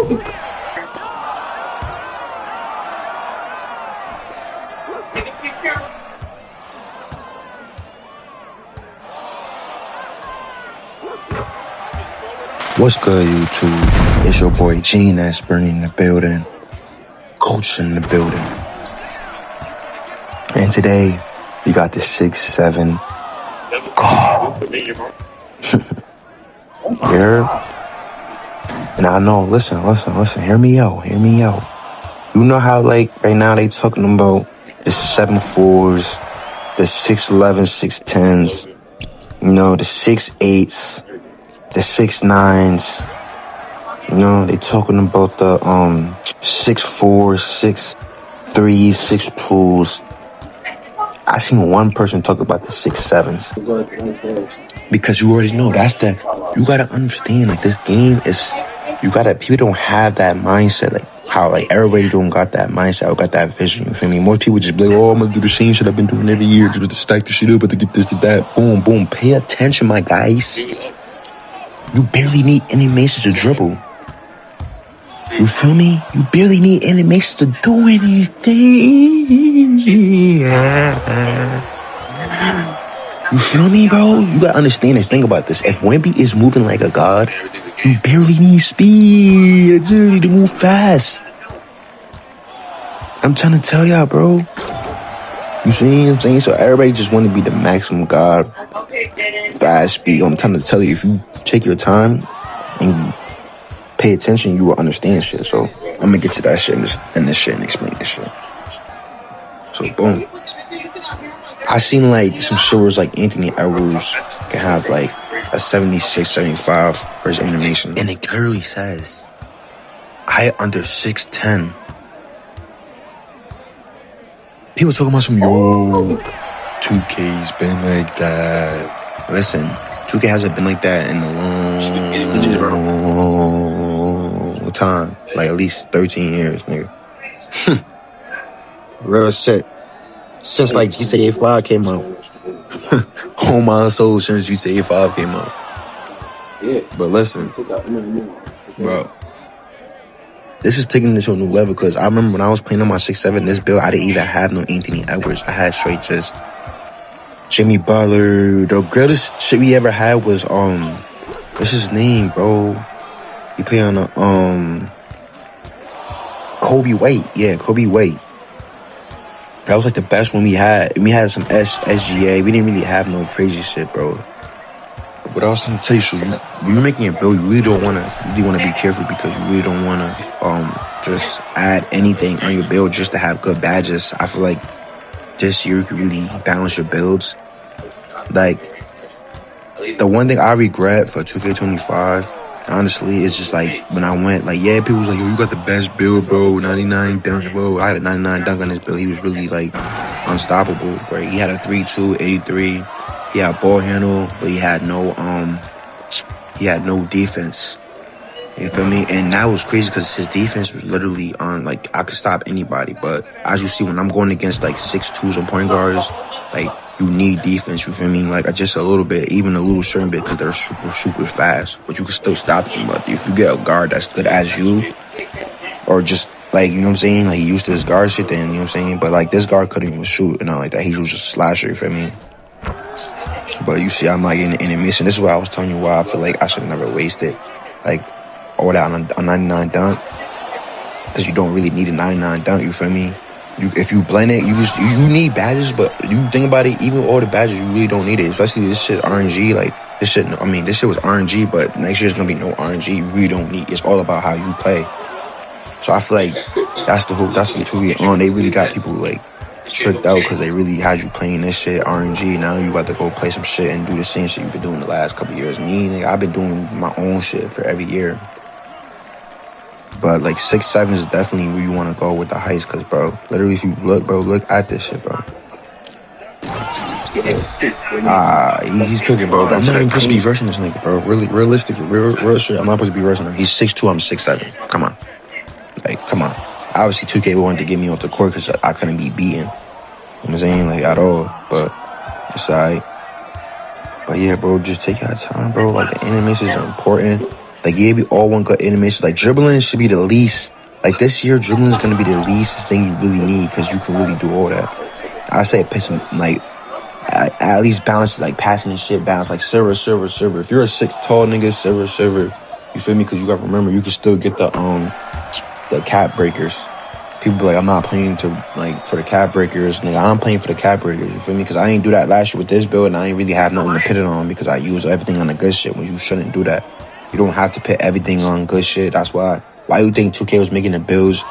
What's good, YouTube? It's your boy Gene that's burning the building, Coach in the building. And today, we got the 6'7" God. Yeah. And I know, listen, hear me out. You know how, like, right now they talking about the 7'4s, the 6'11", 6'10s, you know, the 6'8s, the 6'9s, you know, they talking about the 6'4s, 6'3s, 6'2s. I seen one person talk about the 6'7s. Because you already know, you gotta understand, like, this game is, people don't have that mindset, like, how, like, everybody don't got that mindset or got that vision, you feel me? Most people just be like, oh, I'm gonna do the same shit I've been doing every year, just to stack the shit up, but to get this, to that, boom, boom. Pay attention, my guys. You barely need animations to dribble. You feel me? You barely need animations to do anything. You feel me, bro? You gotta understand this. Think about this. If Wemby is moving like a god, you barely need speed. You need to move fast. I'm trying to tell y'all, bro. You see what I'm saying? So everybody just want to be the maximum god, fast speed. I'm trying to tell you, if you take your time and pay attention, you will understand shit. So I'm gonna get to that shit and explain this shit. So boom. I seen like some shit where like Anthony Edwards can have like a 76, 75 for his animation. And it clearly says height under 6'10". People talking about some, 2K's been like that. Listen, 2K hasn't been like that in a long time. Like at least 13 years, nigga. Real shit. Since like GTA 5 came out. On my soul, since GTA 5 came out. But listen, bro. This is taking this to a new level, because I remember when I was playing on my 6'7", this build, I didn't even have no Anthony Edwards. I had straight just Jimmy Butler. The greatest shit we ever had was, what's his name, bro? He played on the, Kobe White. Yeah, Kobe White. That was like the best one we had. We had some SGA. We didn't really have no crazy shit, bro. But I was trying to tell you, so when you're making a build, you really want to be careful, because you really don't want to just add anything on your build just to have good badges. I feel like this year you can really balance your builds. Like, the one thing I regret for 2K25, honestly, is just like when I went, like, yeah, people was like, yo, you got the best build, bro, 99 dunk, bro. I had a 99 dunk on this build. He was really like unstoppable, right? He had a 3-2, 83. He had ball handle, but he had no defense. You feel me? And that was crazy, because his defense was literally on, like, I could stop anybody. But as you see, when I'm going against like 6'2s on point guards, like, you need defense. You feel me? Like, just a little bit, even a little certain bit, because they're super fast. But you can still stop them. But if you get a guard that's good as you, or just like, you know what I'm saying, like, he used to his guard shit, then, you know what I'm saying. But like, this guard couldn't even shoot, and all like that. He was just a slasher. You feel me? But you see, I'm not getting the animation. This is why I was telling you why I feel like I should never waste it. Like, all that on a 99 dunk. Because you don't really need a 99 dunk, you feel me? If you blend it, you need badges, but you think about it, even all the badges, you really don't need it. Especially this shit RNG. Like, this shit was RNG, but next year's gonna be no RNG. You really don't need. It's all about how you play. So I feel like that's the hope. That's what 2K on. They really got people, like, tricked out, because they really had you playing this shit RNG. Now you got to go play some shit and do the same shit you've been doing the last couple years. Me, nigga, I've been doing my own shit for every year. But like 6'7" is definitely where you want to go with the heights, because, bro, literally, if you look, bro, look at this shit, bro. He's cooking, bro. I'm not even supposed to be versing this nigga, bro. Really, realistically, real shit. I'm not supposed to be versing him. He's 6'2", I'm 6'7". Come on, like, come on. Obviously, 2K wanted to get me off the court because I couldn't be beaten. You know what I'm saying? Like, at all. But it's alright. But yeah, bro, just take your time, bro. Like, the animations are important. Like, gave you all one good animation. Like, dribbling should be the least. Like, this year, dribbling is going to be the least thing you really need because you can really do all that. I say put some, like, at least balance, like, passing and shit, balance, like, server. If you're a 6 tall nigga, server, you feel me? Because you got to remember, you can still get the cap breakers. People be like, I'm not playing for the cap breakers. Nigga, I'm playing for the cap breakers, you feel me? Because I ain't do that last year with this build, and I ain't really have nothing to put it on because I use everything on the good shit when you shouldn't do that. You don't have to put everything on good shit. That's why you think 2K was making the builds,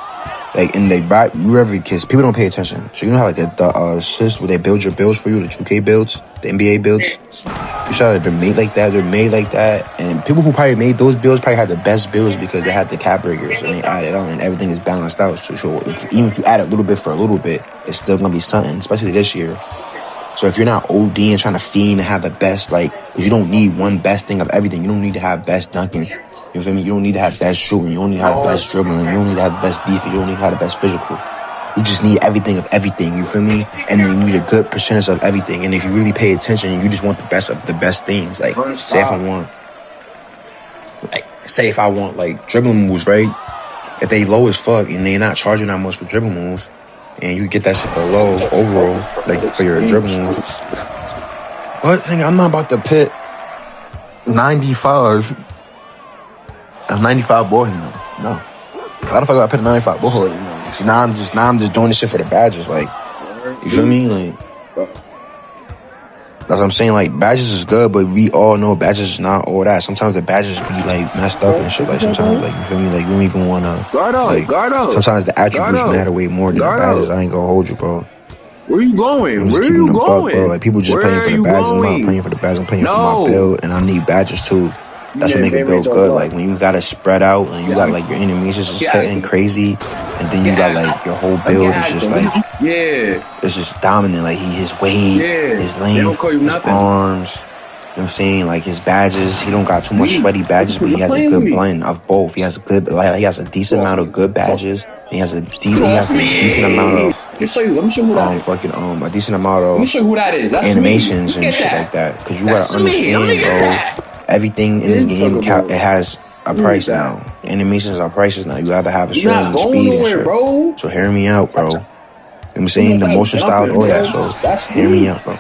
like, and because people don't pay attention. So you know how, like, the assists where they build your builds for you, the 2K builds, the NBA builds? You saw that they're made like that. And people who probably made those builds probably had the best builds because they had the cap breakers and they added on and everything is balanced out. So even if you add a little bit for a little bit, it's still going to be something, especially this year. So if you're not OD and trying to fiend and have the best, like, you don't need one best thing of everything. You don't need to have best dunking. You feel me? You don't need to have best shooting. You don't need to have the best dribbling. You don't need to have the best defense. You don't need to have the best physical. You just need everything of everything, you feel me? And you need a good percentage of everything. And if you really pay attention and you just want the best of the best things, like, say if I want, like, dribbling moves, right? If they low as fuck and they're not charging that much for dribble moves, and you get that shit for low overall, like, for your dribble moves. What? Nigga, I'm not about to pit 95. A 95 ball handle. No. Why the fuck I put a 95 ball handle? See, now I'm just doing this shit for the badges, like, you feel me? Like, that's what I'm saying. Like, badges is good, but we all know badges is not all that. Sometimes the badges be, like, messed up and shit. Like, sometimes, like, you feel me? Like, you don't even want to, like, sometimes the attributes matter way more than the badges. I ain't gonna hold you, bro. Where you going? I'm just keeping the buck, bro. Like, people just playing for the badges. I'm not playing for the badges. I'm playing for my build, and I need badges, too. That's what make it build good. Like, when you gotta spread out and you got, like, your animations just hitting crazy, and then you got, like, your whole build is just, like, it's just dominant. Like, his weight, his length, his arms, you know what I'm saying? Like, his badges, he don't got too much sweaty badges, but he has a good blend of both. He has a decent amount of good badges, and he has a decent amount of a decent amount of animations and shit like that. Because you gotta understand, bro. Everything in this game, it has a price now. Animations are prices now. You have to have a certain speed and shit. Bro. So hear me out, bro. You know what I'm saying? The motion styles, all that. So hear me out, bro.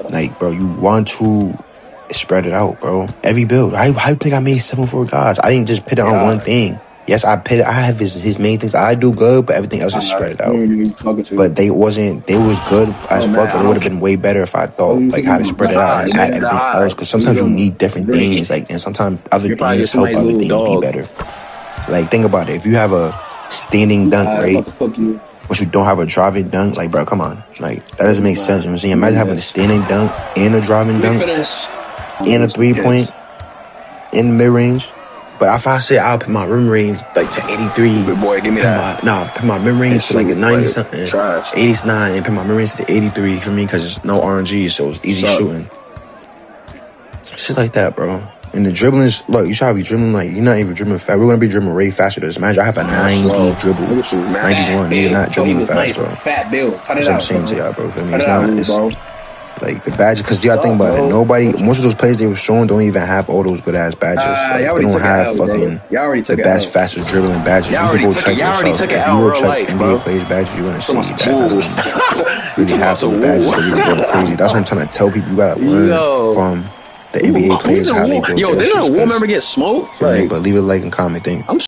Like, bro, you want to spread it out, bro. Every build. I think I made 7-4 gods. I didn't just put it on one thing. Yes, I have his main things I do good, but everything else is spread it out. But they was good as fuck, but it would have been way better if I thought, like, how to spread it out and add everything else. Because sometimes you need different things, like, and sometimes other things help other things be better. Like, think about it. If you have a standing dunk, right, but you don't have a driving dunk, like, bro, come on. Like, that doesn't make sense. You know what I'm saying? Imagine having a standing dunk and a driving dunk and a 3-point in the mid-range. But if I say I'll put my rim range, like, to 83. Good boy, give me that. Put my rim range to, like, a 90-something. 89, and put my rim range to 83, you feel me? Because it's no RNG, so it's easy shooting. Shit like that, bro. And the dribbling, look, you should be dribbling, like, you're not even dribbling fast. We're going to be dribbling way faster. Just imagine I have a 90 dribble. 91, you're not dribbling fast, bro. Fat build. That's what I'm saying to y'all, bro. Feel me? It's like, the badges, because y'all think about it, most of those players they were showing don't even have all those good ass badges. Like, they don't have fucking the best, fastest dribbling badges. You can go check yourself. If you go check NBA players badges, you're gonna see that really have some badges that really go crazy. That's what I'm trying to tell people. You gotta learn from the NBA players how they build. Yo, didn't a war member get smoked? But leave a like and comment. Thank you.